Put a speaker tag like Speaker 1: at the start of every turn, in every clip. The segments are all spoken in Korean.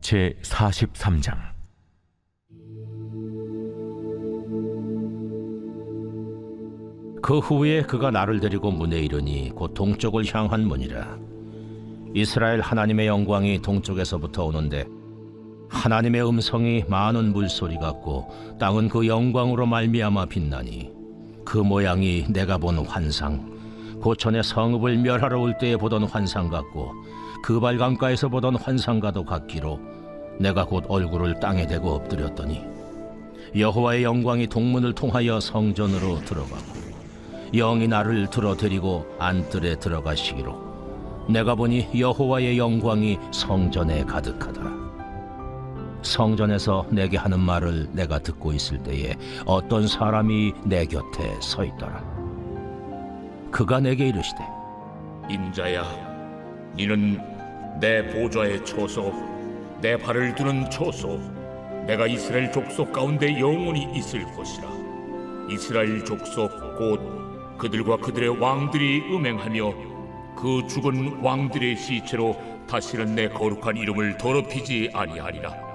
Speaker 1: 제 43장.
Speaker 2: 그 후에 그가 나를 데리고 문에 이르니 곧 동쪽을 향한 문이라. 이스라엘 하나님의 영광이 동쪽에서부터 오는데 하나님의 음성이 많은 물소리 같고 땅은 그 영광으로 말미암아 빛나니 그 모양이 내가 본 환상 고천의 성읍을 멸하러 올 때에 보던 환상 같고 그 발강가에서 보던 환상과도 같기로 내가 곧 얼굴을 땅에 대고 엎드렸더니 여호와의 영광이 동문을 통하여 성전으로 들어가고 영이 나를 들어 데리고 안뜰에 들어가시기로 내가 보니 여호와의 영광이 성전에 가득하더라. 성전에서 내게 하는 말을 내가 듣고 있을 때에 어떤 사람이 내 곁에 서 있더라. 그가 내게 이르시되
Speaker 3: 인자야, 너는 내 보좌의 초소, 내 발을 두는 초소, 내가 이스라엘 족속 가운데 영원히 있을 곳이라. 이스라엘 족속 곧 그들과 그들의 왕들이 음행하며 그 죽은 왕들의 시체로 다시는 내 거룩한 이름을 더럽히지 아니하리라.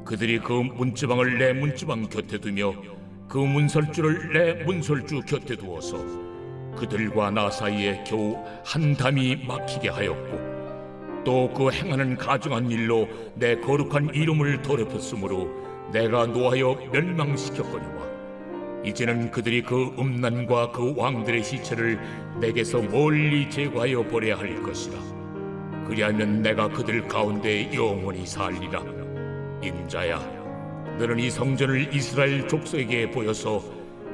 Speaker 3: 그들이 그 문지방을 내 문지방 곁에 두며 그 문설주를 내 문설주 곁에 두어서 그들과 나 사이에 겨우 한 담이 막히게 하였고 또 그 행하는 가증한 일로 내 거룩한 이름을 더럽혔으므로 내가 노하여 멸망시켰거니와 이제는 그들이 그 음란과 그 왕들의 시체를 내게서 멀리 제거하여 버려야 할 것이라. 그리하면 내가 그들 가운데 영원히 살리라. 인자야, 너는 이 성전을 이스라엘 족속에게 보여서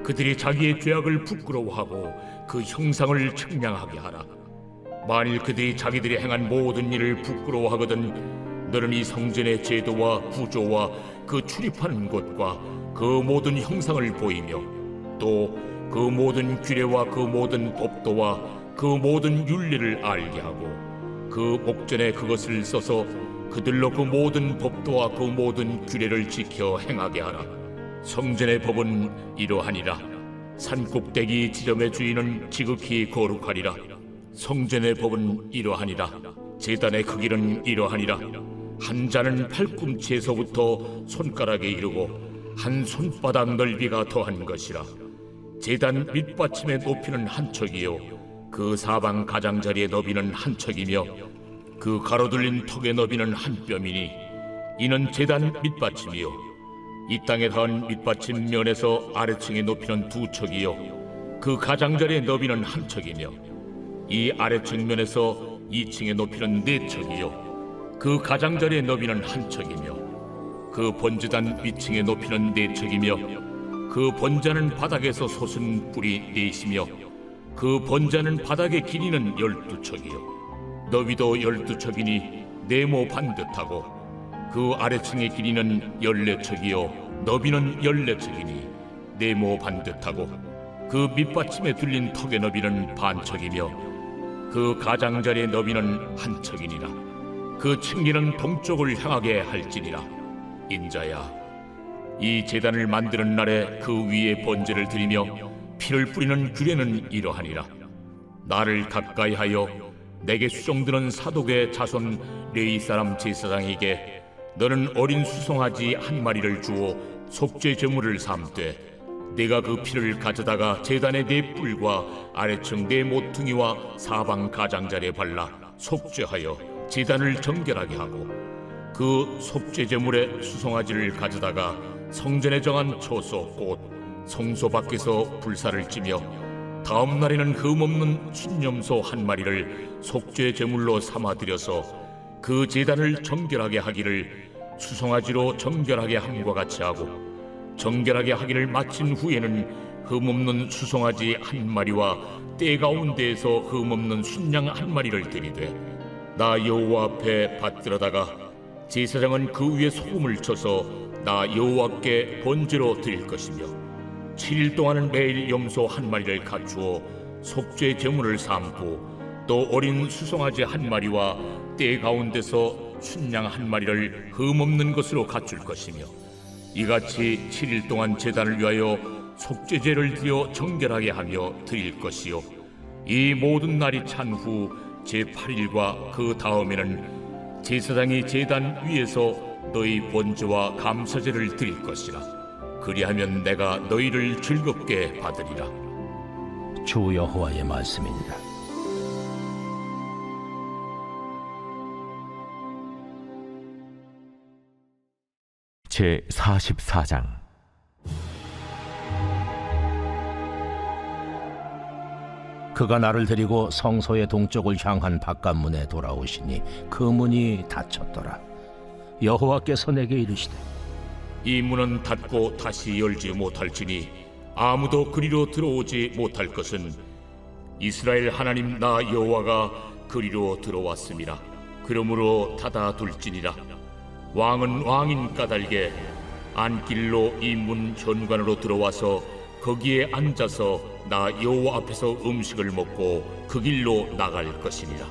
Speaker 3: 그들이 자기의 죄악을 부끄러워하고 그 형상을 측량하게 하라. 만일 그들이 자기들이 행한 모든 일을 부끄러워하거든 너는 이 성전의 제도와 구조와 그 출입하는 곳과 그 모든 형상을 보이며 또 그 모든 규례와 그 모든 법도와 그 모든 윤리를 알게 하고 그 목전에 그것을 써서 그들로 그 모든 법도와 그 모든 규례를 지켜 행하게 하라. 성전의 법은 이러하니라. 산꼭대기 지점의 주인은 지극히 거룩하리라. 성전의 법은 이러하니라. 제단의 크기는 이러하니라. 한 자는 팔꿈치에서부터 손가락에 이르고 한 손바닥 넓이가 더한 것이라. 제단 밑받침의 높이는 한 척이요 그 사방 가장자리의 너비는 한 척이며 그 가로둘린 턱의 너비는 한 뼘이니 이는 제단 밑받침이요 이 땅에 닿은 밑받침 면에서 아래층의 높이는 두 척이요 그 가장자리의 너비는 한 척이며 이 아래층 면에서 2층의 높이는 네 척이요 그 가장자리의 너비는 한 척이며 그 번제단 위층의 높이는 네 척이며 그 번자는 바닥에서 솟은 뿔이 넷이며 그 번자는 바닥의 길이는 12척이요 너비도 12척이니 네모 반듯하고 그 아래층의 길이는 14척이요 너비는 14척이니 네모 반듯하고 그 밑받침에 둘린 턱의 너비는 반척이며 그 가장자리의 너비는 한 척이니라. 그 층기는 동쪽을 향하게 할지니라. 인자야, 이 제단을 만드는 날에 그 위에 번제를 드리며 피를 뿌리는 규례는 이러하니라. 나를 가까이 하여 내게 수종드는 사독의 자손 레위 사람 제사장에게 너는 어린 수송아지 한 마리를 주어 속죄 제물을 삼되 네가 그 피를 가져다가 제단의 네 뿔과 아래층 네 모퉁이와 사방 가장자리에 발라 속죄하여 제단을 정결하게 하고 그 속죄 제물의 수송아지를 가져다가 성전에 정한 초소 곧 성소 밖에서 불사를 찌며 다음 날에는 흠없는 순념소 한 마리를 속죄 제물로 삼아들여서 그 제단을 정결하게 하기를 수송아지로 정결하게 함과 같이 하고 정결하게 하기를 마친 후에는 흠없는 수송아지 한 마리와 때 가운데에서 흠없는 순양 한 마리를 들이되 나 여호와 앞에 받들어다가 제사장은 그 위에 소금을 쳐서 나 여호와께 번제로 드릴 것이며 7일 동안은 매일 염소 한 마리를 갖추어 속죄 제물을 삼고 또 어린 수송아지 한 마리와 때 가운데서 순양 한 마리를 흠없는 것으로 갖출 것이며 이같이 7일 동안 제단을 위하여 속죄제를 드려 정결하게 하며 드릴 것이요 이 모든 날이 찬 후 제8일과 그 다음에는 제사장이 제단 위에서 너희 번제와 감사제를 드릴 것이라. 그리하면 내가 너희를 즐겁게 받으리라.
Speaker 2: 주 여호와의 말씀입니다.
Speaker 1: 제 44장.
Speaker 2: 그가 나를 데리고 성소의 동쪽을 향한 바깥문에 돌아오시니 그 문이 닫혔더라. 여호와께서 내게 이르시되
Speaker 3: 이 문은 닫고 다시 열지 못할지니 아무도 그리로 들어오지 못할 것은 이스라엘 하나님 나 여호와가 그리로 들어왔음이라. 그러므로 닫아둘지니라. 왕은 왕인 까닭에 안길로 이 문 현관으로 들어와서 거기에 앉아서 나 여호와 앞에서 음식을 먹고 그 길로 나갈 것이니라.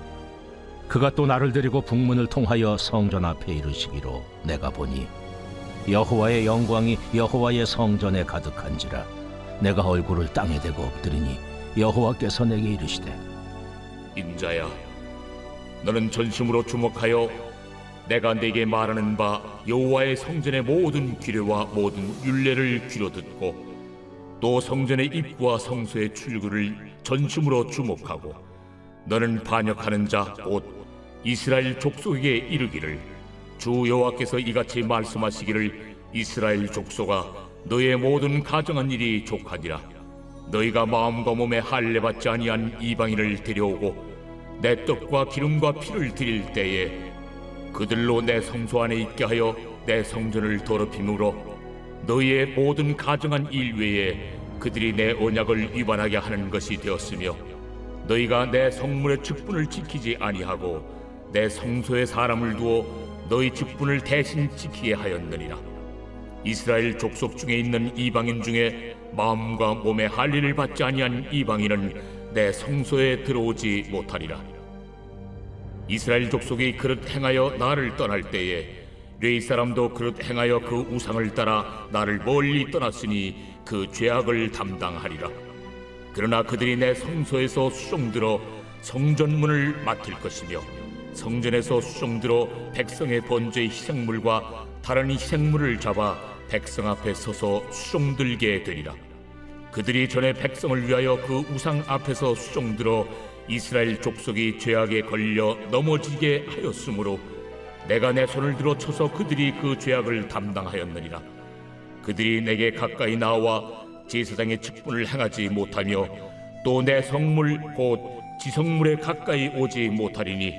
Speaker 2: 그가 또 나를 데리고 북문을 통하여 성전 앞에 이르시기로 내가 보니 여호와의 영광이 여호와의 성전에 가득한지라. 내가 얼굴을 땅에 대고 엎드리니 여호와께서 내게 이르시되
Speaker 3: 인자야, 너는 전심으로 주목하여 내가 네게 말하는 바 여호와의 성전의 모든 규례와 모든 율례를 귀로 듣고 또 성전의 입구와 성소의 출구를 전심으로 주목하고 너는 반역하는 자 곧 이스라엘 족속에게 이르기를 주 여호와께서 이같이 말씀하시기를 이스라엘 족속아 너의 모든 가정한 일이 족하니라. 너희가 마음과 몸에 할례 받지 아니한 이방인을 데려오고 내 떡과 기름과 피를 드릴 때에 그들로 내 성소 안에 있게 하여 내 성전을 더럽힘으로 너희의 모든 가정한 일 외에 그들이 내 언약을 위반하게 하는 것이 되었으며 너희가 내 성문의 직분을 지키지 아니하고 내 성소에 사람을 두어 너희 직분을 대신 지키게 하였느니라. 이스라엘 족속 중에 있는 이방인 중에 마음과 몸에 할례를 받지 아니한 이방인은 내 성소에 들어오지 못하리라. 이스라엘 족속이 그릇 행하여 나를 떠날 때에 뢰이 사람도 그릇 행하여 그 우상을 따라 나를 멀리 떠났으니 그 죄악을 담당하리라. 그러나 그들이 내 성소에서 수종들어 성전문을 맡을 것이며 성전에서 수종들어 백성의 번제의 희생물과 다른 희생물을 잡아 백성 앞에 서서 수종들게 되리라. 그들이 전에 백성을 위하여 그 우상 앞에서 수종들어 이스라엘 족속이 죄악에 걸려 넘어지게 하였으므로 내가 내 손을 들어 쳐서 그들이 그 죄악을 담당하였느니라. 그들이 내게 가까이 나와 제사장의 직분을 행하지 못하며 또 내 성물 곧 지성물에 가까이 오지 못하리니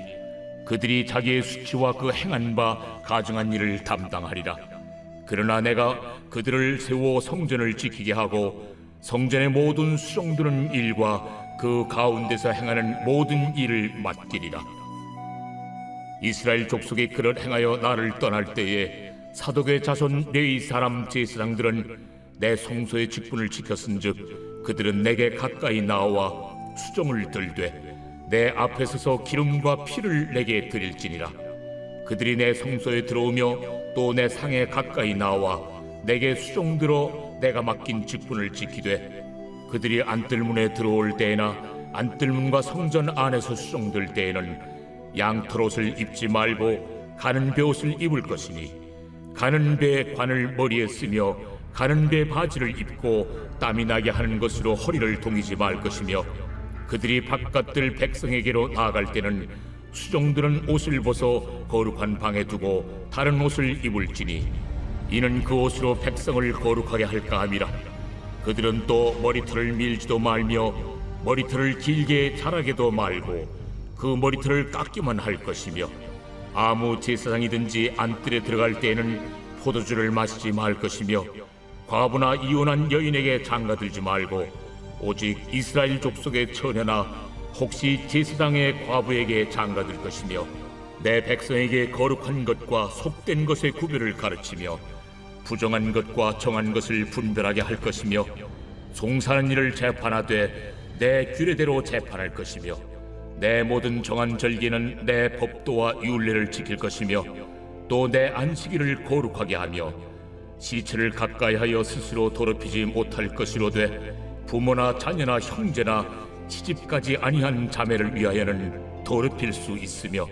Speaker 3: 그들이 자기의 수치와 그 행한 바 가증한 일을 담당하리라. 그러나 내가 그들을 세워 성전을 지키게 하고 성전의 모든 수종드는 일과 그 가운데서 행하는 모든 일을 맡기리라. 이스라엘 족속이 그릇 행하여 나를 떠날 때에 사독의 자손 레위 사람 제사장들은 내 성소의 직분을 지켰은즉 그들은 내게 가까이 나와 수종을 들되 내 앞에 서서 기름과 피를 내게 드릴지니라. 그들이 내 성소에 들어오며 또 내 상에 가까이 나와 내게 수종들어 내가 맡긴 직분을 지키되 그들이 안뜰문에 들어올 때에나 안뜰문과 성전 안에서 수종들 때에는 양털옷을 입지 말고 가는 베옷을 입을 것이니 가는 베 관을 머리에 쓰며 가는 베 바지를 입고 땀이 나게 하는 것으로 허리를 동이지 말 것이며 그들이 바깥들 백성에게로 나아갈 때는 수종들은 옷을 벗어 거룩한 방에 두고 다른 옷을 입을지니 이는 그 옷으로 백성을 거룩하게 할까 함이라. 그들은 또 머리털을 밀지도 말며 머리털을 길게 자라게도 말고 그 머리털을 깎기만 할 것이며 아무 제사장이든지 안뜰에 들어갈 때에는 포도주를 마시지 말 것이며 과부나 이혼한 여인에게 장가들지 말고 오직 이스라엘 족속의 처녀나 혹시 제사장의 과부에게 장가들 것이며 내 백성에게 거룩한 것과 속된 것의 구별을 가르치며 부정한 것과 정한 것을 분별하게 할 것이며 송사하는 일을 재판하되 내 규례대로 재판할 것이며 내 모든 정한 절기는 내 법도와 율례를 지킬 것이며 또 내 안식일을 거룩하게 하며 시체를 가까이 하여 스스로 더럽히지 못할 것이로되 부모나 자녀나 형제나 시집까지 아니한 자매를 위하여는 더럽힐 수 있으며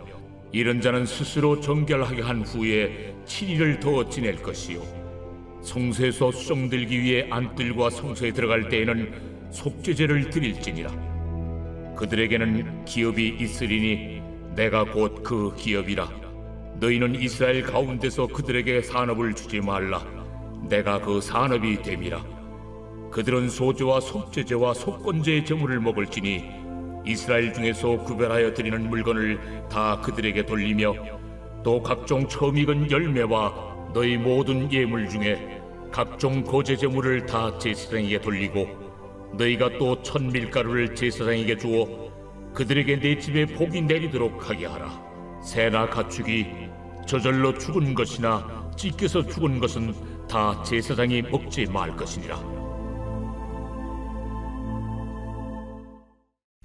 Speaker 3: 이런 자는 스스로 정결하게 한 후에 7일을 더 지낼 것이요 성소에서 수종 들기 위해 안뜰과 성소에 들어갈 때에는 속죄제를 드릴지니라. 그들에게는 기업이 있으리니 내가 곧 그 기업이라. 너희는 이스라엘 가운데서 그들에게 산업을 주지 말라. 내가 그 산업이 됨이라. 그들은 소제와 속죄제와 속건제의 제물을 먹을지니 이스라엘 중에서 구별하여 드리는 물건을 다 그들에게 돌리며 또 각종 처음 익은 열매와 너희 모든 예물 중에 각종 거제 제물을 다 제사장에게 돌리고 너희가 또 천밀가루를 제사장에게 주어 그들에게 내 집에 복이 내리도록 하게 하라. 새나 가축이 저절로 죽은 것이나 찢겨서 죽은 것은 다 제사장이 먹지 말 것이니라.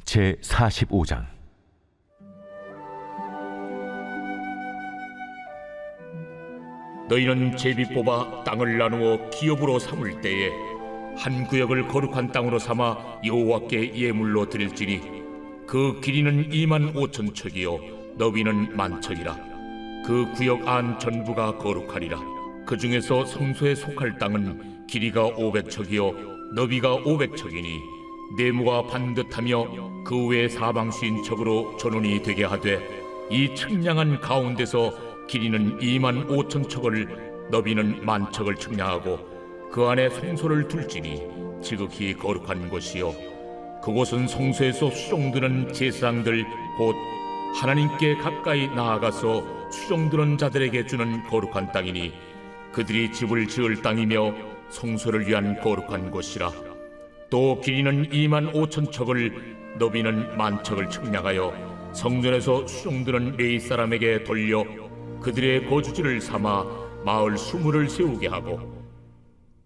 Speaker 1: 제 45장.
Speaker 3: 너희는 제비 뽑아 땅을 나누어 기업으로 삼을 때에 한 구역을 거룩한 땅으로 삼아 여호와께 예물로 드릴지니 그 길이는 25,000척이요 너비는 10,000척이라. 그 구역 안 전부가 거룩하리라. 그 중에서 성소에 속할 땅은 길이가 500척이요 너비가 500척이니 네모가 반듯하며 그 외 사방수인척으로 전원이 되게 하되 이 측량한 가운데서 길이는 25,000척을 너비는 10,000척을 측량하고 그 안에 성소를 둘지니 지극히 거룩한 곳이요 그곳은 성소에서 수종드는 제사장들 곧 하나님께 가까이 나아가서 수종드는 자들에게 주는 거룩한 땅이니 그들이 집을 지을 땅이며 성소를 위한 거룩한 곳이라. 또 길이는 25,000척을 너비는 10,000척을 측량하여 성전에서 수종드는 레위 사람에게 돌려 그들의 거주지를 삼아 마을 수물을 세우게 하고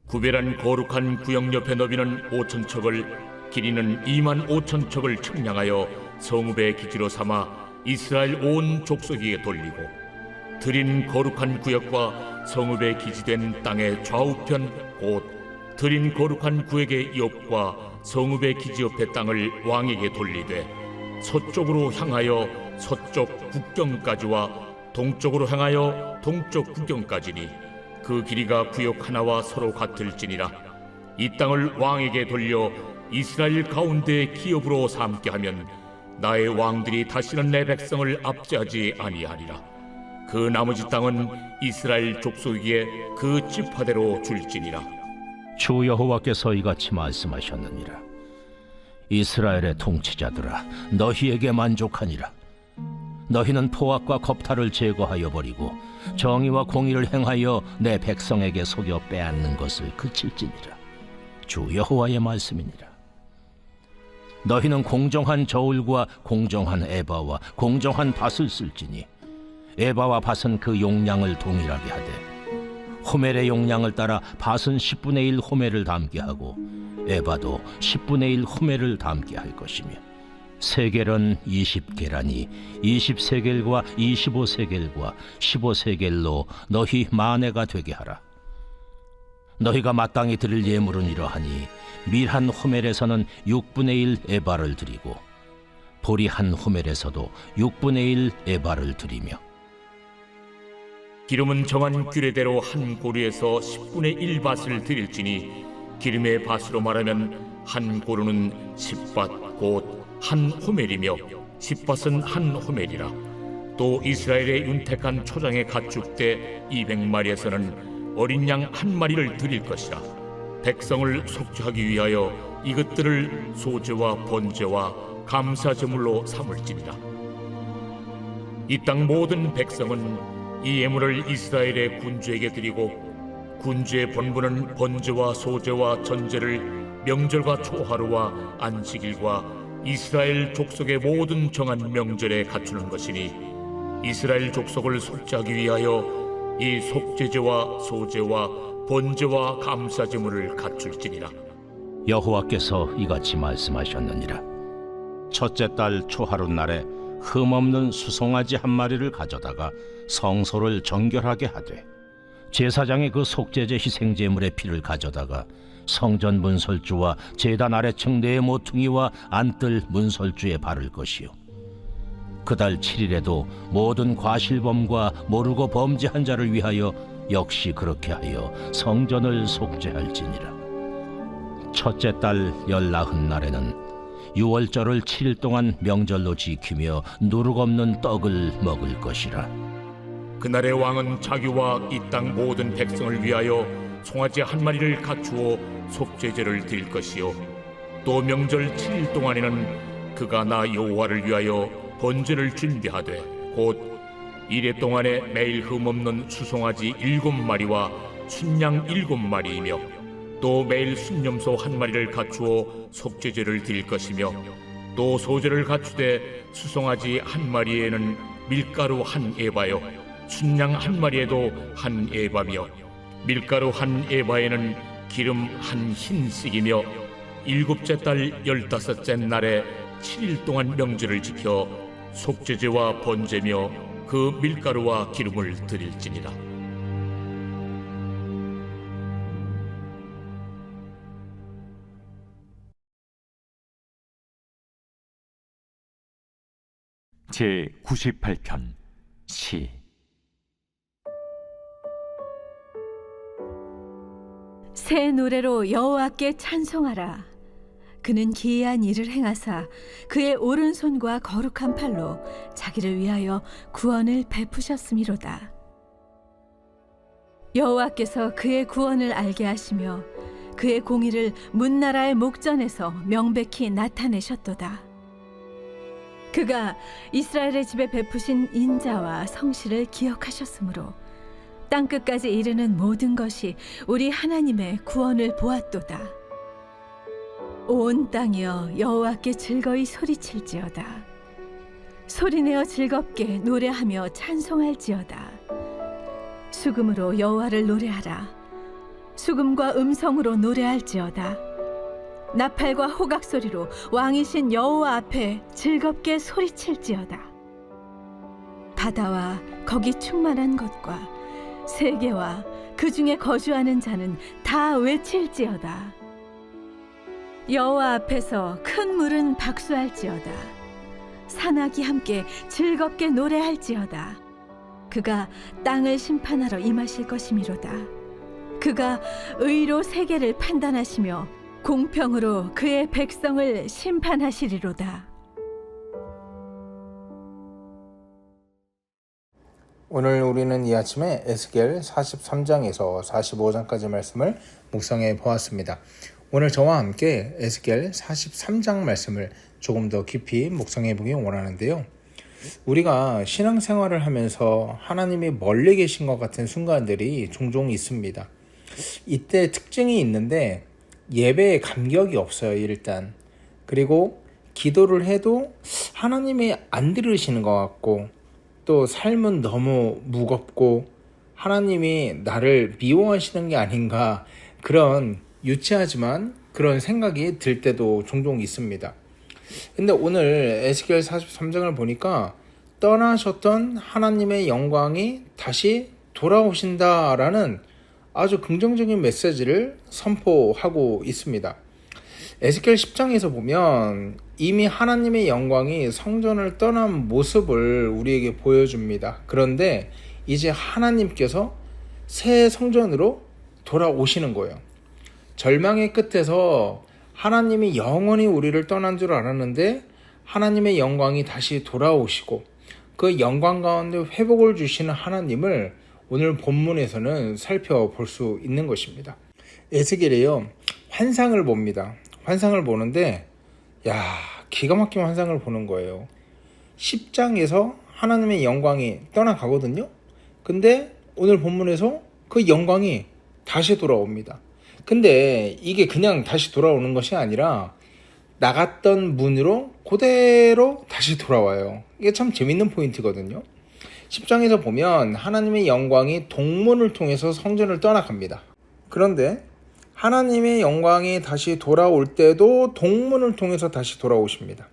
Speaker 3: 구별한 거룩한 구역 옆에 너비는 5,000척을 길이는 25,000척을 측량하여 성읍의 기지로 삼아 이스라엘 온 족속에게 돌리고 드린 거룩한 구역과 성읍의 기지된 땅의 좌우편 곧 드린 거룩한 구역의 옆과 성읍의 기지 옆의 땅을 왕에게 돌리되 서쪽으로 향하여 서쪽 국경까지와 동쪽으로 향하여 동쪽 국경까지니 그 길이가 구역 하나와 서로 같을지니라. 이 땅을 왕에게 돌려 이스라엘 가운데 기업으로 삼게 하면 나의 왕들이 다시는 내 백성을 압제하지 아니하리라. 그 나머지 땅은 이스라엘 족속에게 그 지파대로 줄지니라.
Speaker 2: 주 여호와께서 이같이 말씀하셨느니라. 이스라엘의 통치자들아, 너희에게 만족하니라. 너희는 포악과 겁탈을 제거하여 버리고 정의와 공의를 행하여 내 백성에게 속여 빼앗는 것을 그칠지니라. 주 여호와의 말씀이니라. 너희는 공정한 저울과 공정한 에바와 공정한 밭을 쓸지니 에바와 밭은 그 용량을 동일하게 하되 호멜의 용량을 따라 밭은 10분의 1 호멜을 담게 하고 에바도 10분의 1 호멜을 담게 할 것이며 세겔은 20게라니 20세겔과 25세겔과 15세겔로 너희 만회가 되게 하라. 너희가 마땅히 드릴 예물은 이러하니 밀 한 호멜에서는 6분의 1 에바를 드리고 보리 한 호멜에서도 6분의 1 에바를 드리며
Speaker 3: 기름은 정한 규례대로 한 고루에서 10분의 1밭을 드릴지니 기름의 밭으로 말하면 한 고루는 10밭 곧 한 호멜이며 10밭은 한 호멜이라. 또 이스라엘의 윤택한 초장의 가축대 200마리에서는 어린 양 한 마리를 드릴 것이라. 백성을 속죄하기 위하여 이것들을 소제와 번제와 감사제물로 삼을지니라. 이 땅 모든 백성은 이 예물을 이스라엘의 군주에게 드리고 군주의 본분은 번제와 소제와 전제를 명절과 초하루와 안식일과 이스라엘 족속의 모든 정한 명절에 갖추는 것이니 이스라엘 족속을 속죄하기 위하여 이 속죄제와 소제와 번제와 감사제물을 갖출지니라.
Speaker 2: 여호와께서 이같이 말씀하셨느니라. 첫째 달 초하루 날에 흠없는 수송아지 한 마리를 가져다가 성소를 정결하게 하되 제사장이 그 속죄제 희생제물의 피를 가져다가 성전 문설주와 제단 아래층 네 모퉁이와 안뜰 문설주에 바를 것이요 그달 7일에도 모든 과실범과 모르고 범죄한 자를 위하여 역시 그렇게 하여 성전을 속죄할지니라. 첫째 달 19날에는 유월절을 7일 동안 명절로 지키며 누룩 없는 떡을 먹을 것이라.
Speaker 3: 그날의 왕은 자기와 이 땅 모든 백성을 위하여 송아지 한 마리를 갖추어 속죄제를 드릴 것이요 또 명절 7일 동안에는 그가 나 여호와를 위하여 번제를 준비하되 곧 이레 동안에 매일 흠없는 수송아지 7마리와 순양 7마리이며 또 매일 순염소 1마리를 갖추어 속죄제를 드릴 것이며 또 소제를 갖추되 수송아지 1마리에는 밀가루 1에바요 순양 1마리에도 1에바며 밀가루 1에바에는 기름 1흰씩이며 일곱째 달 15째 날에 7일 동안 명절을 지켜 속죄제와 번제며 그 밀가루와 기름을 드릴지니라.
Speaker 1: 제 98편 시.
Speaker 4: 새 노래로 여호와께 찬송하라. 그는 기이한 일을 행하사 그의 오른손과 거룩한 팔로 자기를 위하여 구원을 베푸셨음이로다. 여호와께서 그의 구원을 알게 하시며 그의 공의를 문나라의 목전에서 명백히 나타내셨도다. 그가 이스라엘의 집에 베푸신 인자와 성실을 기억하셨으므로 땅끝까지 이르는 모든 것이 우리 하나님의 구원을 보았도다. 온 땅이여 여호와께 즐거이 소리칠지어다. 소리내어 즐겁게 노래하며 찬송할지어다. 수금으로 여호와를 노래하라. 수금과 음성으로 노래할지어다. 나팔과 호각 소리로 왕이신 여호와 앞에 즐겁게 소리칠지어다. 바다와 거기 충만한 것과 세계와 그 중에 거주하는 자는 다 외칠지어다. 여호와 앞에서 큰 물은 박수할지어다. 산악이 함께 즐겁게 노래할지어다. 그가 땅을 심판하러 임하실 것이미로다. 그가 의로 세계를 판단하시며 공평으로 그의 백성을 심판하시리로다.
Speaker 5: 오늘 우리는 이 아침에 에스겔 43장에서 45장까지 말씀을 묵상해 보았습니다. 오늘 저와 함께 에스겔 43장 말씀을 조금 더 깊이 묵상해 보기 원하는데요. 우리가 신앙생활을 하면서 하나님이 멀리 계신 것 같은 순간들이 종종 있습니다. 이때 특징이 있는데 예배에 감격이 없어요, 일단. 그리고 기도를 해도 하나님이 안 들으시는 것 같고 또 삶은 너무 무겁고 하나님이 나를 미워하시는 게 아닌가, 그런 유치하지만 그런 생각이 들 때도 종종 있습니다. 근데 오늘 에스겔 43장을 보니까 떠나셨던 하나님의 영광이 다시 돌아오신다라는 아주 긍정적인 메시지를 선포하고 있습니다. 에스겔 10장에서 보면 이미 하나님의 영광이 성전을 떠난 모습을 우리에게 보여줍니다. 그런데 이제 하나님께서 새 성전으로 돌아오시는 거예요. 절망의 끝에서 하나님이 영원히 우리를 떠난 줄 알았는데 하나님의 영광이 다시 돌아오시고 그 영광 가운데 회복을 주시는 하나님을 오늘 본문에서는 살펴볼 수 있는 것입니다. 에스겔이요, 환상을 봅니다. 환상을 보는데 기가 막힌 환상을 보는 거예요. 10장에서 하나님의 영광이 떠나가거든요. 근데 오늘 본문에서 그 영광이 다시 돌아옵니다. 근데 이게 그냥 다시 돌아오는 것이 아니라 나갔던 문으로 그대로 다시 돌아와요. 이게 참 재밌는 포인트거든요. 10장에서 보면 하나님의 영광이 동문을 통해서 성전을 떠나갑니다. 그런데 하나님의 영광이 다시 돌아올 때도 동문을 통해서 다시 돌아오십니다.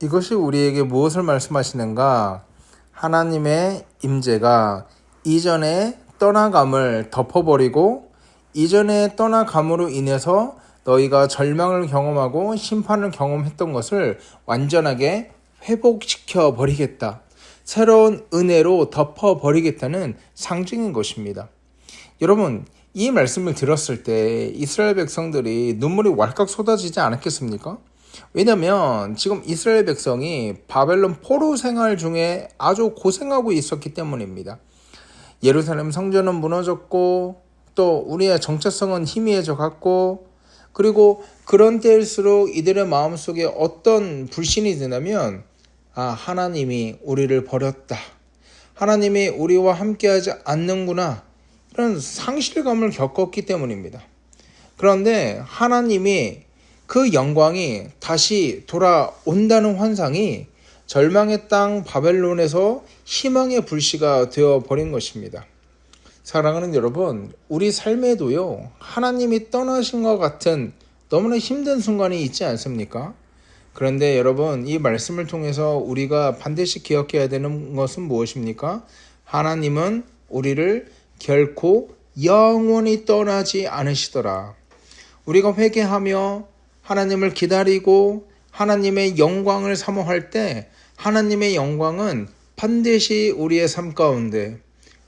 Speaker 5: 이것이 우리에게 무엇을 말씀하시는가? 하나님의 임재가 이전에 떠나감을 덮어버리고 이전에 떠나감으로 인해서 너희가 절망을 경험하고 심판을 경험했던 것을 완전하게 회복시켜 버리겠다. 새로운 은혜로 덮어 버리겠다는 상징인 것입니다. 여러분, 이 말씀을 들었을 때 이스라엘 백성들이 눈물이 왈칵 쏟아지지 않았겠습니까? 왜냐하면 지금 이스라엘 백성이 바벨론 포로 생활 중에 아주 고생하고 있었기 때문입니다. 예루살렘 성전은 무너졌고 또 우리의 정체성은 희미해져 갔고, 그리고 그런 때일수록 이들의 마음속에 어떤 불신이 드냐면, 하나님이 우리를 버렸다, 하나님이 우리와 함께하지 않는구나, 이런 상실감을 겪었기 때문입니다. 그런데 하나님이 그 영광이 다시 돌아온다는 환상이 절망의 땅 바벨론에서 희망의 불씨가 되어버린 것입니다. 사랑하는 여러분, 우리 삶에도요, 하나님이 떠나신 것 같은 너무나 힘든 순간이 있지 않습니까? 그런데 여러분, 이 말씀을 통해서 우리가 반드시 기억해야 되는 것은 무엇입니까? 하나님은 우리를 결코 영원히 떠나지 않으시더라. 우리가 회개하며 하나님을 기다리고 하나님의 영광을 사모할 때 하나님의 영광은 반드시 우리의 삶 가운데,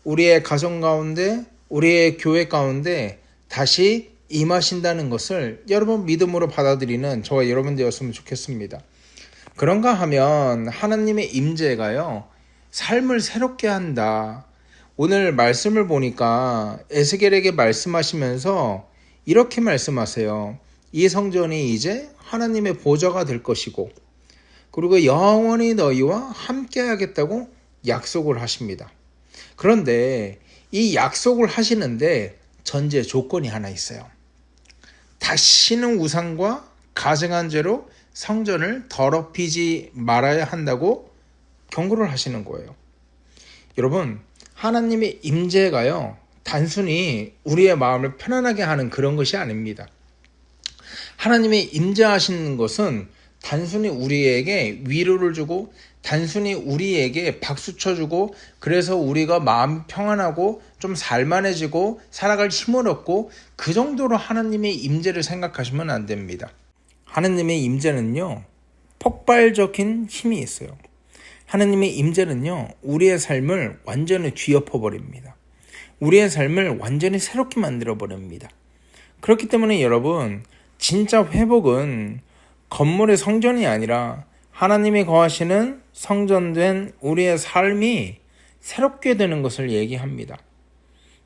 Speaker 5: 우리의 가정 가운데, 우리의 교회 가운데 다시 임하신다는 것을 여러분 믿음으로 받아들이는 저와 여러분 되었으면 좋겠습니다. 그런가 하면 하나님의 임재가요, 삶을 새롭게 한다. 오늘 말씀을 보니까 에스겔에게 말씀하시면서 이렇게 말씀하세요. 이 성전이 이제 하나님의 보좌가 될 것이고, 그리고 영원히 너희와 함께 하겠다고 약속을 하십니다. 그런데 이 약속을 하시는데 전제 조건이 하나 있어요. 다시는 우상과 가증한 죄로 성전을 더럽히지 말아야 한다고 경고를 하시는 거예요. 여러분, 하나님의 임재가요, 단순히 우리의 마음을 편안하게 하는 그런 것이 아닙니다. 하나님의 임재하시는 것은 단순히 우리에게 위로를 주고, 단순히 우리에게 박수 쳐주고, 그래서 우리가 마음 평안하고 좀 살만해지고 살아갈 힘을 얻고, 그 정도로 하나님의 임재를 생각하시면 안 됩니다. 하나님의 임재는요, 폭발적인 힘이 있어요. 하나님의 임재는요, 우리의 삶을 완전히 뒤엎어 버립니다. 우리의 삶을 완전히 새롭게 만들어 버립니다. 그렇기 때문에 여러분, 진짜 회복은 건물의 성전이 아니라 하나님이 거하시는 성전된 우리의 삶이 새롭게 되는 것을 얘기합니다.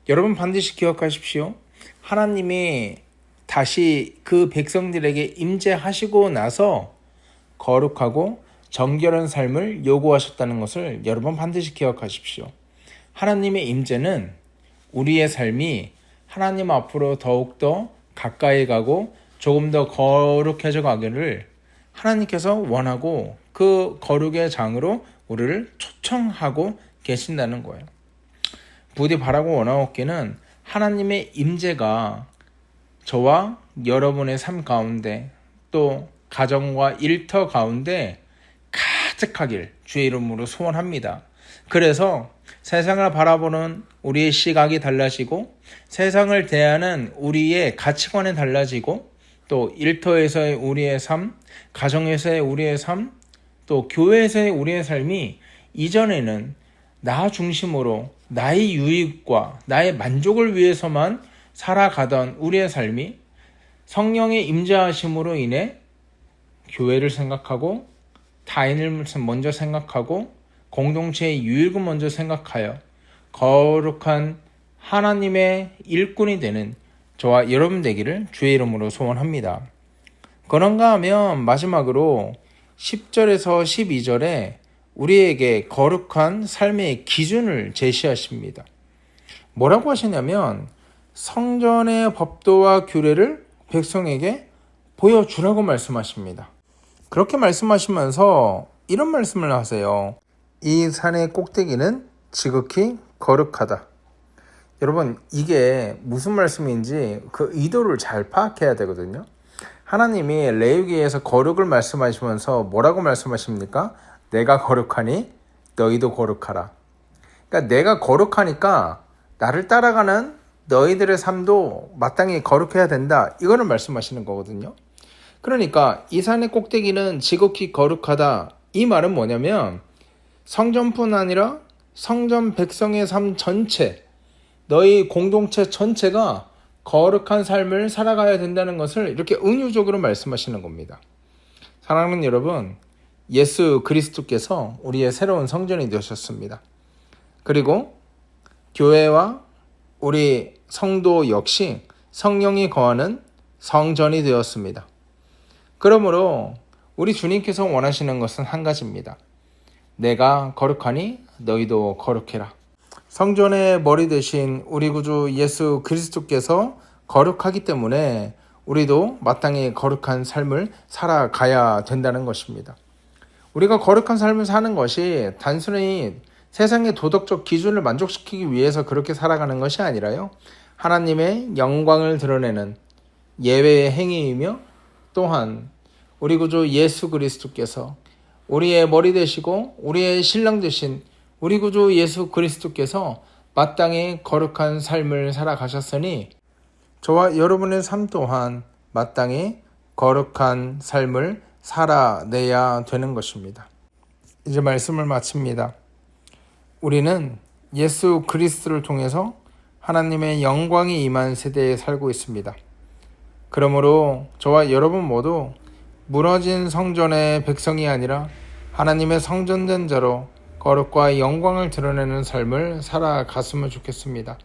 Speaker 5: 여러분 반드시 기억하십시오. 하나님이 다시 그 백성들에게 임재하시고 나서 거룩하고 정결한 삶을 요구하셨다는 것을 여러분 반드시 기억하십시오. 하나님의 임재는 우리의 삶이 하나님 앞으로 더욱더 가까이 가고 조금 더 거룩해져 가기를 하나님께서 원하고 그 거룩의 장으로 우리를 초청하고 계신다는 거예요. 부디 바라고 원하옵기는 하나님의 임재가 저와 여러분의 삶 가운데, 또 가정과 일터 가운데 가득하길 주의 이름으로 소원합니다. 그래서 세상을 바라보는 우리의 시각이 달라지고, 세상을 대하는 우리의 가치관이 달라지고, 또 일터에서의 우리의 삶, 가정에서의 우리의 삶, 또 교회에서의 우리의 삶이 이전에는 나 중심으로 나의 유익과 나의 만족을 위해서만 살아가던 우리의 삶이 성령의 임재하심으로 인해 교회를 생각하고, 타인을 먼저 생각하고, 공동체의 유익을 먼저 생각하여 거룩한 하나님의 일꾼이 되는 저와 여러분 되기를 주의 이름으로 소원합니다. 그런가 하면 마지막으로 10절에서 12절에 우리에게 거룩한 삶의 기준을 제시하십니다. 뭐라고 하시냐면 성전의 법도와 규례를 백성에게 보여주라고 말씀하십니다. 그렇게 말씀하시면서 이런 말씀을 하세요. 이 산의 꼭대기는 지극히 거룩하다. 여러분, 이게 무슨 말씀인지 그 의도를 잘 파악해야 되거든요. 하나님이 레위기에서 거룩을 말씀하시면서 뭐라고 말씀하십니까? 내가 거룩하니 너희도 거룩하라. 그러니까 내가 거룩하니까 나를 따라가는 너희들의 삶도 마땅히 거룩해야 된다. 이거를 말씀하시는 거거든요. 그러니까 이 산의 꼭대기는 지극히 거룩하다. 이 말은 뭐냐면 성전뿐 아니라 성전 백성의 삶 전체, 너희 공동체 전체가 거룩한 삶을 살아가야 된다는 것을 이렇게 은유적으로 말씀하시는 겁니다. 사랑하는 여러분, 예수 그리스도께서 우리의 새로운 성전이 되셨습니다. 그리고 교회와 우리 성도 역시 성령이 거하는 성전이 되었습니다. 그러므로 우리 주님께서 원하시는 것은 한 가지입니다. 내가 거룩하니 너희도 거룩해라. 성전의 머리 대신 우리 구주 예수 그리스도께서 거룩하기 때문에 우리도 마땅히 거룩한 삶을 살아가야 된다는 것입니다. 우리가 거룩한 삶을 사는 것이 단순히 세상의 도덕적 기준을 만족시키기 위해서 그렇게 살아가는 것이 아니라요, 하나님의 영광을 드러내는 예외의 행위이며, 또한 우리 구주 예수 그리스도께서 우리의 머리 되시고 우리의 신랑 되신 우리 구주 예수 그리스도께서 마땅히 거룩한 삶을 살아가셨으니 저와 여러분의 삶 또한 마땅히 거룩한 삶을 살아내야 되는 것입니다. 이제 말씀을 마칩니다. 우리는 예수 그리스도를 통해서 하나님의 영광이 임한 세대에 살고 있습니다. 그러므로 저와 여러분 모두 무너진 성전의 백성이 아니라 하나님의 성전된 자로 거룩과 영광을 드러내는 삶을 살아갔으면 좋겠습니다.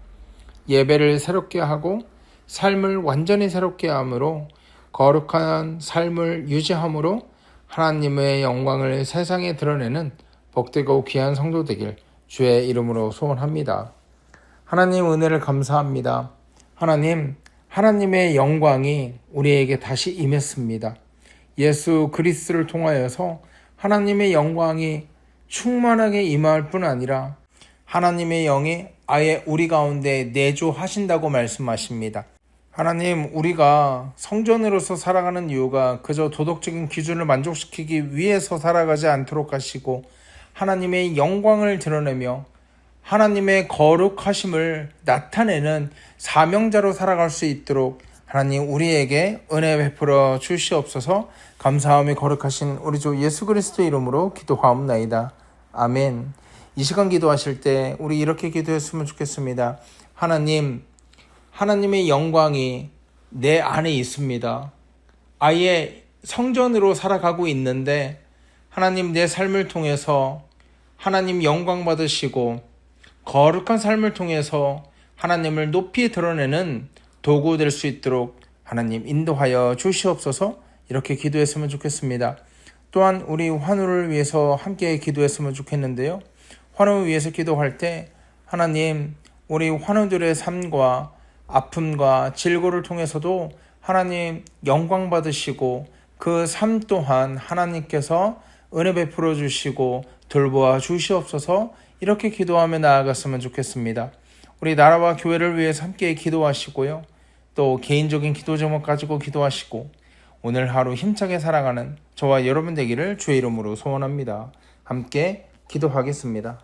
Speaker 5: 예배를 새롭게 하고 삶을 완전히 새롭게 함으로 거룩한 삶을 유지함으로 하나님의 영광을 세상에 드러내는 복되고 귀한 성도 되길 주의 이름으로 소원합니다. 하나님 은혜를 감사합니다. 하나님의 영광이 우리에게 다시 임했습니다. 예수 그리스도를 통하여서 하나님의 영광이 충만하게 임할 뿐 아니라 하나님의 영이 아예 우리 가운데 내주하신다고 말씀하십니다. 하나님, 우리가 성전으로서 살아가는 이유가 그저 도덕적인 기준을 만족시키기 위해서 살아가지 않도록 하시고 하나님의 영광을 드러내며 하나님의 거룩하심을 나타내는 사명자로 살아갈 수 있도록 하나님 우리에게 은혜 베풀어 주시옵소서. 감사함이 거룩하신 우리 주 예수 그리스도 이름으로 기도하옵나이다. 아멘. 이 시간 기도하실 때 우리 이렇게 기도했으면 좋겠습니다. 하나님의 영광이 내 안에 있습니다. 아예 성전으로 살아가고 있는데 하나님, 내 삶을 통해서 하나님 영광 받으시고 거룩한 삶을 통해서 하나님을 높이 드러내는 도구 될 수 있도록 하나님 인도하여 주시옵소서. 이렇게 기도했으면 좋겠습니다. 또한 우리 환우를 위해서 함께 기도했으면 좋겠는데요. 환우를 위해서 기도할 때 하나님, 우리 환우들의 삶과 아픔과 질고를 통해서도 하나님 영광 받으시고 그 삶 또한 하나님께서 은혜 베풀어 주시고 돌보아 주시옵소서. 이렇게 기도하며 나아갔으면 좋겠습니다. 우리 나라와 교회를 위해서 함께 기도하시고요. 또 개인적인 기도 제목 가지고 기도하시고 오늘 하루 힘차게 살아가는 저와 여러분 되기를 주의 이름으로 소원합니다. 함께 기도하겠습니다.